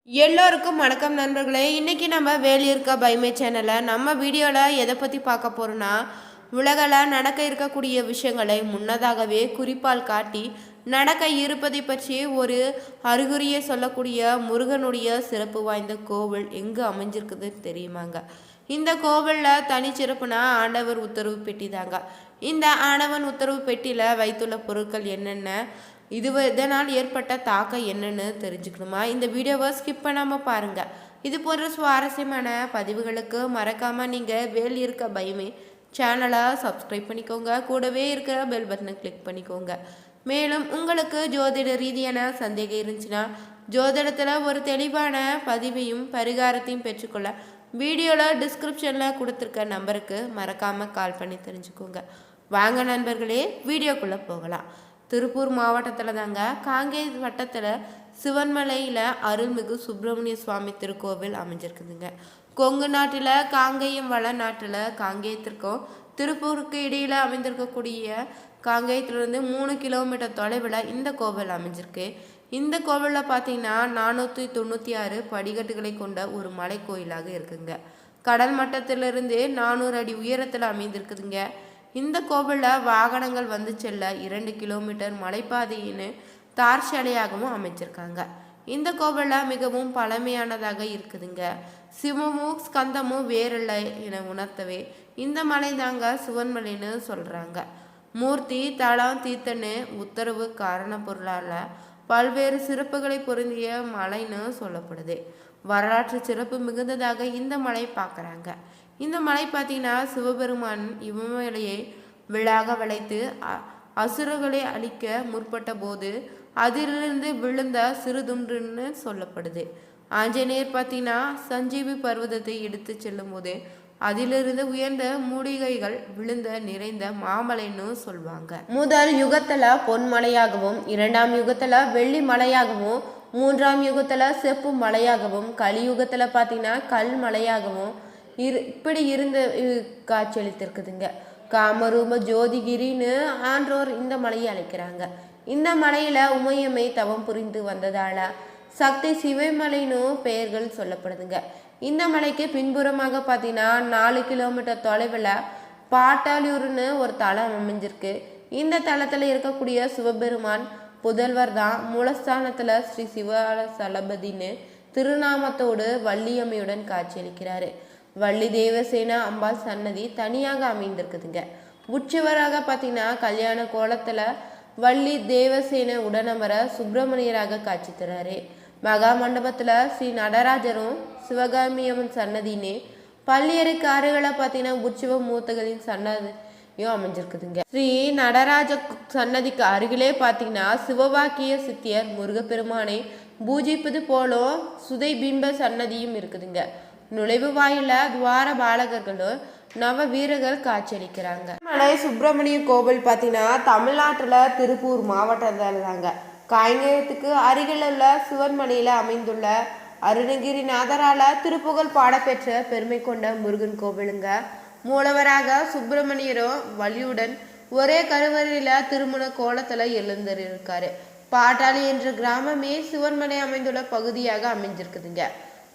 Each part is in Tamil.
எல்லோருக்கும் வணக்கம் நண்பர்களே. இன்றைக்கி நம்ம வேலியிருக்க பைமை சேனலில் நம்ம வீடியோவில் எதை பற்றி பார்க்க போகிறோன்னா, உலகில் நடக்க இருக்கக்கூடிய விஷயங்களை முன்னதாகவே குறிப்பால் காட்டி நடக்க இருப்பதை பற்றி ஒரு அறிகுறியை சொல்லக்கூடிய முருகனுடைய சிறப்பு வாய்ந்த கோவில் எங்கு அமைஞ்சிருக்குது தெரியுமாங்க? இந்த கோவிலில் தனிச்சிறப்புனா ஆண்டவர் உத்தரவு பெட்டி தாங்க. இந்த ஆண்டவன் உத்தரவு பெட்டியில் வைத்துள்ள பொருட்கள் என்னென்ன, இதனால் ஏற்பட்ட தாக்கம் என்னன்னு தெரிஞ்சுக்கணுமா? இந்த வீடியோவை ஸ்கிப் பண்ணாமல் பாருங்கள். இது போன்ற சுவாரஸ்யமான பதிவுகளுக்கு மறக்காமல் நீங்கள் வேல் இருக்க பயமே சேனலை சப்ஸ்கிரைப் பண்ணிக்கோங்க. கூடவே இருக்கிற பெல் பட்டனை கிளிக் பண்ணிக்கோங்க. மேலும் உங்களுக்கு ஜோதிட ரீதியான சந்தேகம் இருந்துச்சுன்னா ஜோதிடத்தில் ஒரு தெளிவான பதிவையும் பரிகாரத்தையும் பெற்றுக்கொள்ள வீடியோவில் டிஸ்கிரிப்ஷனில் கொடுத்துருக்க நம்பருக்கு மறக்காமல் கால் பண்ணி தெரிஞ்சுக்கோங்க. வாங்க நண்பர்களே, வீடியோக்குள்ளே போகலாம். திருப்பூர் மாவட்டத்தில் தாங்க காங்கேய வட்டத்தில் சிவன்மலையில் அருள்மிகு சுப்பிரமணிய சுவாமி திருக்கோவில் அமைஞ்சிருக்குதுங்க. கொங்கு நாட்டில் காங்கேயம் வள நாட்டில் காங்கேயத்திற்கும் திருப்பூருக்கு இடையில் அமைந்திருக்கக்கூடிய காங்கேயத்திலிருந்து 3 கிலோமீட்டர் தொலைவில் இந்த கோவில் அமைஞ்சிருக்கு. இந்த கோவிலில் பார்த்தீங்கன்னா 496 படிக்கட்டுகளை கொண்ட ஒரு மலை கோயிலாக இருக்குங்க. கடல் மட்டத்திலிருந்து 400 அடி உயரத்தில் அமைந்திருக்குதுங்க. இந்த கோவிலில் வாகனங்கள் வந்து செல்ல 2 கிலோமீட்டர் மலைப்பாதையின்னு தார் சாலையாகவும் அமைச்சிருக்காங்க. இந்த கோவிலில் மிகவும் பழமையானதாக இருக்குதுங்க. சிவமும் ஸ்கந்தமும் வேறில்லை என உணர்த்தவே இந்த மலை தாங்க சிவன்மலைன்னு சொல்கிறாங்க. மூர்த்தி தளம் தீர்த்தன்னு உத்தரவு காரண பொருளால் பல்வேறு சிறப்புகளை பொருந்திய மலைன்னு சொல்லப்படுது. வரலாற்று சிறப்பு மிகுந்ததாக இந்த மலை பார்க்குறாங்க. இந்த மலை பார்த்தீங்கன்னா சிவபெருமான் இமயமலையை விழாக வளைத்து அசுரர்களை அழிக்க முற்பட்ட போது அதிலிருந்து விழுந்த சிறுதுண்டுன்னு சொல்லப்படுது. ஆஞ்சநேயர் பார்த்தீங்கன்னா சஞ்சீவி பர்வதத்தை எடுத்து செல்லும் போது அதிலிருந்து உயர்ந்த மூலிகைகள் விழுந்த நிறைந்த மாமலைன்னு சொல்லுவாங்க. முதல் யுகத்துல பொன்மலையாகவும், 2ஆம் யுகத்துல வெள்ளி மலையாகவும், 3ஆம் யுகத்துல செப்பு மலையாகவும், கலியுகத்துல பார்த்தீங்கன்னா கல் மலையாகவும் இப்படி இருந்து காட்சியளித்திருக்குதுங்க. காமரூப ஜோதிகிரின்னு ஆன்றோர் இந்த மலையை அழைக்கிறாங்க. இந்த மலையில உமையம்மை தவம் புரிந்து வந்ததால சக்தி சிவமலைன்னு பெயர்கள் சொல்லப்படுதுங்க. இந்த மலைக்கு பின்புறமாக பார்த்தீங்கன்னா 4 கிலோமீட்டர் தொலைவில் பாட்டாளூர்னு ஒரு தலம் அமைஞ்சிருக்கு. இந்த தலத்தில் இருக்கக்கூடிய சிவபெருமான் புதல்வர் தான் மூலஸ்தானத்தில் ஸ்ரீ சிவசலபதினு திருநாமத்தோடு வள்ளியம்மையுடன் காட்சியளிக்கிறாரு. வள்ளி தேவசேனா அம்பாள் சன்னதி தனியாக அமைந்திருக்குதுங்க. உற்சவராக பார்த்தீங்கன்னா கல்யாண கோலத்தில் வள்ளி தேவசேன உடனமர சுப்பிரமணியராக காட்சி தராரு. மகா மண்டபத்தில் ஸ்ரீ நடராஜரும் சிவகாமியம்மன் சன்னதினே பள்ளியறைக்கு அருகில் பார்த்தீங்கன்னா உற்சவ மூர்த்திகளின் சன்னதியும் அமைஞ்சிருக்குதுங்க. ஸ்ரீ நடராஜ சன்னதிக்கு அருகிலே பார்த்தீங்கன்னா சிவவாக்கிய சித்தியர் முருகப்பெருமானை பூஜிப்பது போலும் சுதை பிம்ப சன்னதியும் இருக்குதுங்க. நுழைவு வாயில துவார பாலகர்களும் நவ வீரர்கள் காட்சியளிக்கிறாங்க. மலை சுப்பிரமணிய கோவில் பார்த்தீங்கன்னா தமிழ்நாட்டில் திருப்பூர் மாவட்டத்தில் தாங்க காங்கேயத்துக்கு அருகில் உள்ள சிவன்மலையில் அமைந்துள்ள அருணகிரிநாதரால திருப்புகழ் பாடப்பெற்ற பெருமை கொண்ட முருகன் கோவிலுங்க. மூலவராக சுப்பிரமணியரும் வள்ளியுடன் ஒரே கருவறையில் திருமண கோலத்தில் எழுந்திருக்காரு. பாட்டாளி என்ற கிராமமே சிவன்மலை அமைந்துள்ள பகுதியாக அமைஞ்சிருக்குதுங்க.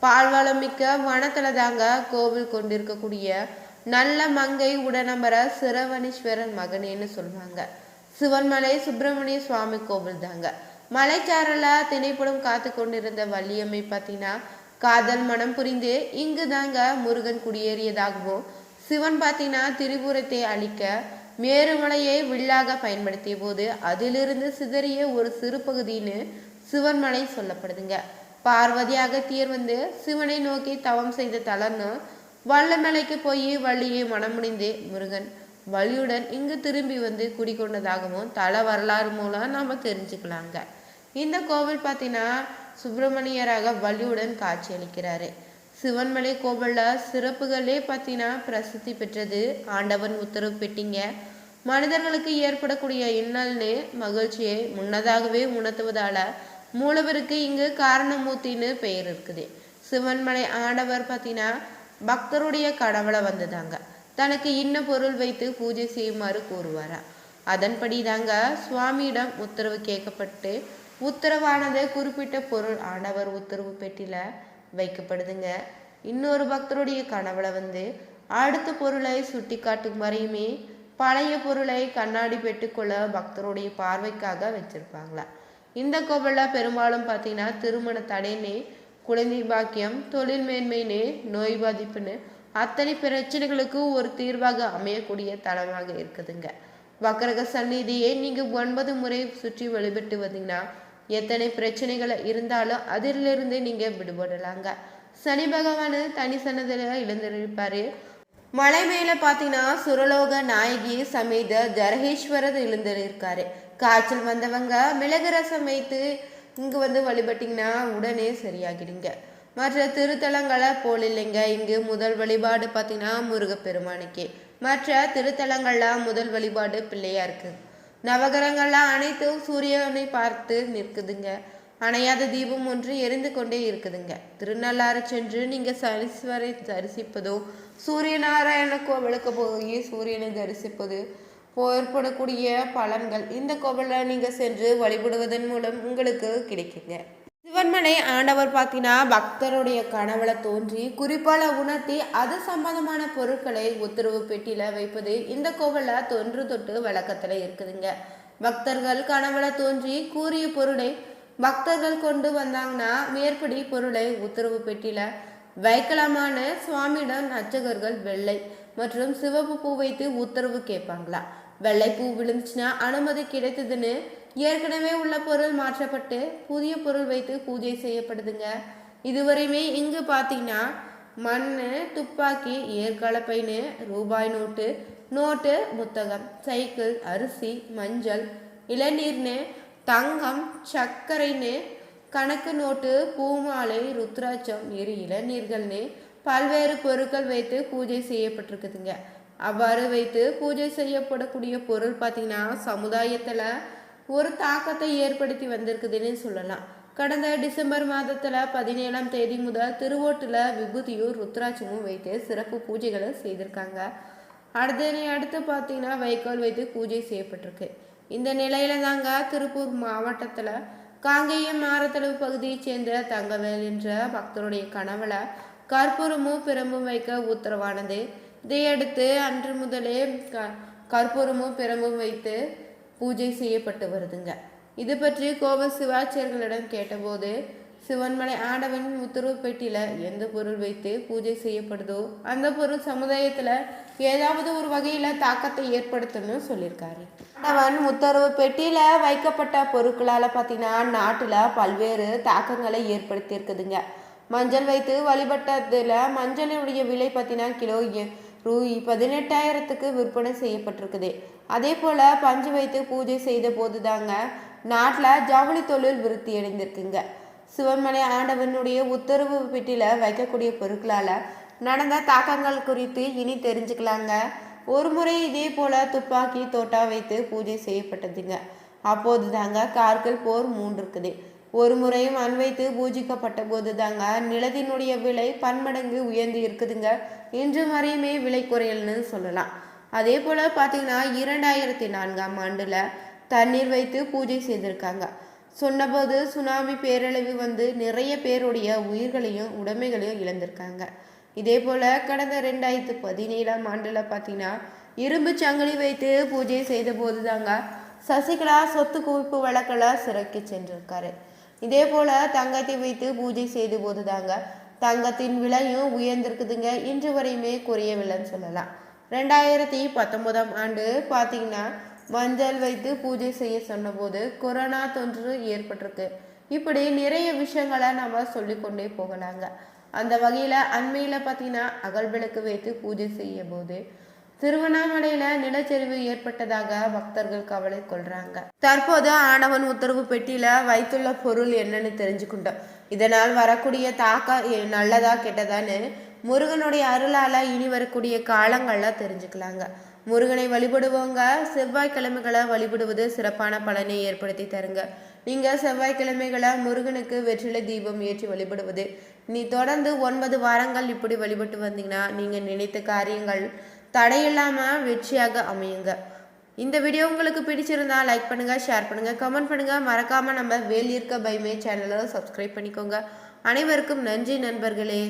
பால்வளம் மிக்க வனத்துல தாங்க கோவில் கொண்டிருக்கக்கூடிய நல்ல மங்கை உடனம்பர சிரவணீஸ்வரன் மகனேன்னு சொல்லுவாங்க. சிவன்மலை சுப்பிரமணிய சுவாமி கோவில் தாங்க. மலைச்சாரல திணைப்படம் காத்து கொண்டிருந்த வள்ளியம்மை பார்த்தீங்கன்னா காதல் மனம் புரிந்து இங்கு தாங்க முருகன் குடியேறியதாகவும், சிவன் பார்த்தீங்கன்னா திரிபுரத்தை அழிக்க மேருமலையை வில்லாக பயன்படுத்திய போது அதிலிருந்து சிதறிய ஒரு சிறு பகுதின்னு சிவன்மலை சொல்லப்படுதுங்க. பார்வதி அகத்தியர் வந்து சிவனை நோக்கி தவம் செய்த தலன்னு வல்லமலைக்கு போய் வள்ளியை மனமுடிந்து முருகன் வள்ளியுடன் இங்கு திரும்பி வந்து குடிக்கொண்டதாகவும் தல வரலாறு மூலம் நாம தெரிஞ்சுக்கலாங்க. இந்த கோவில் பார்த்தீங்கன்னா சுப்பிரமணியராக வள்ளியுடன் காட்சி அளிக்கிறாரு. சிவன்மலை கோவிலில் சிறப்புகளே பார்த்தீங்கன்னா பிரசித்தி பெற்றது ஆண்டவன் உத்தரவு பெட்டிங்க. மனிதர்களுக்கு ஏற்படக்கூடிய இன்னல்னு மகிழ்ச்சியை முன்னதாகவே உணர்த்துவதால மூலவருக்கு இங்கு காரணமூர்த்தின்னு பெயர் இருக்குது. சிவன்மலை ஆண்டவர் பார்த்தீங்கன்னா பக்தருடைய கடவுளை வந்துதாங்க தனக்கு இன்ன பொருள் வைத்து பூஜை செய்யுமாறு கூறுவாரா. அதன்படி தாங்க சுவாமியிடம் உத்தரவு கேட்கப்பட்டு உத்தரவானது குறிப்பிட்ட பொருள் ஆண்டவர் உத்தரவு பெட்டியில வைக்கப்படுதுங்க. இன்னொரு பக்தருடைய கனவுல அடுத்த பொருளை சுட்டி காட்டும் வரையுமே பழைய பொருளை கண்ணாடி பெட்டுக்குள்ள பக்தருடைய பார்வைக்காக வச்சிருப்பாங்களா. இந்த கோவில்ல பெரும்பாலும் பார்த்தீங்கன்னா திருமண தடைன்னு, குழந்தை பாக்கியம், தொழில் மேன்மைன்னு, நோய் பாதிப்புன்னு அத்தனை பிரச்சனைகளுக்கு ஒரு தீர்வாக அமையக்கூடிய தலமாக இருக்குதுங்க. வக்கரக சந்நிதியை நீங்க 9 முறை சுற்றி வழிபட்டு வந்தீங்கன்னா எத்தனை பிரச்சனைகள் இருந்தாலும் அதிலிருந்து நீங்க விடுபடலாங்க. சனி பகவான் தனி சன்னதில எழுந்திருப்பாரு. மலை மேல பாத்தீங்கன்னா சுரலோக நாயகி சமேத ஜரகேஸ்வரர் எழுந்திருக்காரு. காய்ச்சல் வந்தவங்க மிளகு ரசம் வைத்து இங்கு வழிபட்டீங்கன்னா உடனே சரியாகிடுங்க. மற்ற திருத்தலங்களை போல் இல்லைங்க. இங்கு முதல் வழிபாடு பார்த்தீங்கன்னா முருகப்பெருமானுக்கு. மற்ற திருத்தலங்கள்ல முதல் வழிபாடு பிள்ளையாருக்கு. நவகிரகங்கள்லாம் அனைத்தும் சூரியனை பார்த்து நிற்குதுங்க. அணையாத தீபம் ஒன்று எரிந்து கொண்டே இருக்குதுங்க. திருநள்ளாறு சென்று நீங்க சனீஸ்வரை தரிசிப்பதோ, சூரிய நாராயண கோவிலுக்கு போய் சூரியனை தரிசிப்பது ஏற்படக்கூடிய பலன்கள் இந்த கோவிலில் நீங்க சென்று வழிபடுவதன் மூலம் உங்களுக்கு கிடைக்குங்க. சிவன்மலை ஆண்டவர் பார்த்தீங்கன்னா பக்தருடைய கனவுல தோன்றி குறிப்பால உணர்த்தி அது சம்பந்தமான பொருட்களை உத்தரவு பெட்டியில வைப்பது இந்த கோவில தொன்று தொட்டு வழக்கத்துல இருக்குதுங்க. பக்தர்கள் கனவுல தோன்றி கூறிய பொருளை பக்தர்கள் கொண்டு வந்தாங்கன்னா மேற்படி பொருளை உத்தரவு பெட்டியில வைக்கலாமான சுவாமியிடம் அர்ச்சகர்கள் வெள்ளை மற்றும் சிவப்பு பூ வைத்து உத்தரவு கேட்பாங்களா. வெள்ளை பூ விழுந்துச்சுன்னா அனுமதி கிடைத்ததுன்னு ஏற்கனவே உள்ள பொருள் மாற்றப்பட்டு புதிய பொருள் வைத்து பூஜை செய்யப்படுதுங்க. இதுவரையுமே இங்கு பார்த்தீங்கன்னா மண், துப்பாக்கி, ஏற்கலப்பைன்னு, ரூபாய் நோட்டு, புத்தகம், சைக்கிள், அரிசி, மஞ்சள், இளநீர்னு, தங்கம், சர்க்கரைன்னு, கணக்கு நோட்டு, பூமாலை, ருத்ராட்சம், இளநீர்கள்னு பல்வேறு பொருட்கள் வைத்து பூஜை செய்யப்பட்டிருக்குதுங்க. அவ்வாறு வைத்து பூஜை செய்யப்படக்கூடிய பொருள் பார்த்தீங்கன்னா சமுதாயத்தில் ஒரு தாக்கத்தை ஏற்படுத்தி வந்திருக்குதுன்னு சொல்லலாம். கடந்த டிசம்பர் மாதத்தில் 17ஆம் தேதி முதல் திருவோட்டில் விபூதியும் ருத்ராட்சமும் வைத்து சிறப்பு பூஜைகளை செய்திருக்காங்க. அடுத்து பார்த்தீங்கன்னா வைக்கோல் வைத்து பூஜை செய்யப்பட்டிருக்கு. இந்த நிலையில தாங்க திருப்பூர் மாவட்டத்தில் காங்கேயம் மாரத்தளவு பகுதியைச் சேர்ந்த தங்கவேல் என்ற பக்தருடைய கனவுல கற்பூரமும் பிரம்பும் வைக்க உத்தரவானது. இதையடுத்து அன்று முதலே கற்பூரமும் பிரம்பும் வைத்து பூஜை செய்யப்பட்டு வருதுங்க. இது பற்றி கோவில் சிவாச்சாரியர்களிடம் கேட்டபோது சிவன்மலை ஆண்டவன் உத்தரவு பெட்டியில எந்த பொருள் வைத்து பூஜை செய்யப்படுதோ அந்த பொருள் சமுதாயத்துல ஏதாவது ஒரு வகையில தாக்கத்தை ஏற்படுத்தணும்னு சொல்லியிருக்காரு. ஆண்டவன் உத்தரவு பெட்டியில வைக்கப்பட்ட பொருட்களால பார்த்தீங்கன்னா நாட்டுல பல்வேறு தாக்கங்களை ஏற்படுத்தி இருக்குதுங்க. மஞ்சள் வைத்து வழிபட்டதுல மஞ்சளுடைய விலை பார்த்தீங்கன்னா கிலோ ரூ. 18,000க்கு விற்பனை செய்யப்பட்டிருக்குது. அதே போல பஞ்சு வைத்து பூஜை செய்த போது தாங்க நாட்டில் ஜவுளி தொழில் விருத்தி அடைந்திருக்குங்க. சிவன்மலை ஆண்டவனுடைய உத்தரவு பெட்டியில வைக்கக்கூடிய பொருட்களால நடந்த தாக்கங்கள் குறித்து இனி தெரிஞ்சுக்கலாங்க. ஒரு முறை இதே போல துப்பாக்கி தோட்டா வைத்து பூஜை செய்யப்பட்டதுங்க. அப்போது தாங்க கார்கில் போர் மூண்டிருக்குது. ஒரு முறை மண் வைத்து பூஜிக்கப்பட்ட போது தாங்க நிலத்தினுடைய விலை பன்மடங்கு உயர்ந்து இருக்குதுங்க. இன்று வரையுமே விலை குறையல்னு சொல்லலாம். அதே போல பார்த்தீங்கன்னா 2004ஆம் ஆண்டுல தண்ணீர் வைத்து பூஜை செய்திருக்காங்க. சொன்னபோது சுனாமி பேரழிவு நிறைய பேருடைய உயிர்களையும் உடைமைகளையும் இழந்திருக்காங்க. இதே போல கடந்த 2017ஆம் ஆண்டுல பார்த்தீங்கன்னா இரும்பு சங்கிலி வைத்து பூஜை செய்த போது தாங்க சசிகலா சொத்து குவிப்பு வழக்கில் சிறைக்கு சென்றிருக்காரு. இதே போல தங்கத்தை வைத்து பூஜை செய்த போது தாங்க தங்கத்தின் விலையும் உயர்ந்திருக்குதுங்க. இன்று வரையுமே குறையவில்லைன்னு சொல்லலாம். 2019ஆம் ஆண்டு பார்த்தீங்கன்னா மஞ்சள் வைத்து பூஜை செய்ய சொன்னபோது கொரோனா தொற்று ஏற்பட்டிருக்கு. இப்படி நிறைய விஷயங்களை நம்ம சொல்லிக்கொண்டே போகலாங்க. அந்த வகையில் அண்மையில் பார்த்தீங்கன்னா அகல் விளக்கு வைத்து பூஜை செய்ய போது திருவண்ணாமலையில நிலச்சரிவு ஏற்பட்டதாக பக்தர்கள் கவலை கொள்றாங்க. தற்போது ஆண்டவன் உத்தரவு பெட்டியில வைத்துள்ள பொருள் என்னன்னு தெரிஞ்சுக்கிட்டோம். இதனால் வரக்கூடிய தாக்கம் நல்லதா கெட்டதான்னு முருகனுடைய அருளால இனி வரக்கூடிய காலங்கள்ல தெரிஞ்சுக்கலாங்க. முருகனை வழிபடுவவங்க செவ்வாய்க்கிழமைகளை வழிபடுவது சிறப்பான பலனை ஏற்படுத்தி தருங்க. நீங்க செவ்வாய்க்கிழமைகளை முருகனுக்கு வெற்றிலை தீபம் ஏற்றி வழிபடுவது தொடர்ந்து 9 வாரங்கள் இப்படி வழிபட்டு வந்தீங்கன்னா நீங்க நினைத்த காரியங்கள் தடையில்லாம வெற்றியாக அமையுங்க. இந்த வீடியோ உங்களுக்கு பிடிச்சிருந்தா லைக் பண்ணுங்கள், ஷேர் பண்ணுங்கள், கமெண்ட் பண்ணுங்கள். மறக்காமல் நம்ம வேலியிருக்க பைமே சேனலை சப்ஸ்கிரைப் பண்ணிக்கோங்க. அனைவருக்கும் நன்றி நண்பர்களே.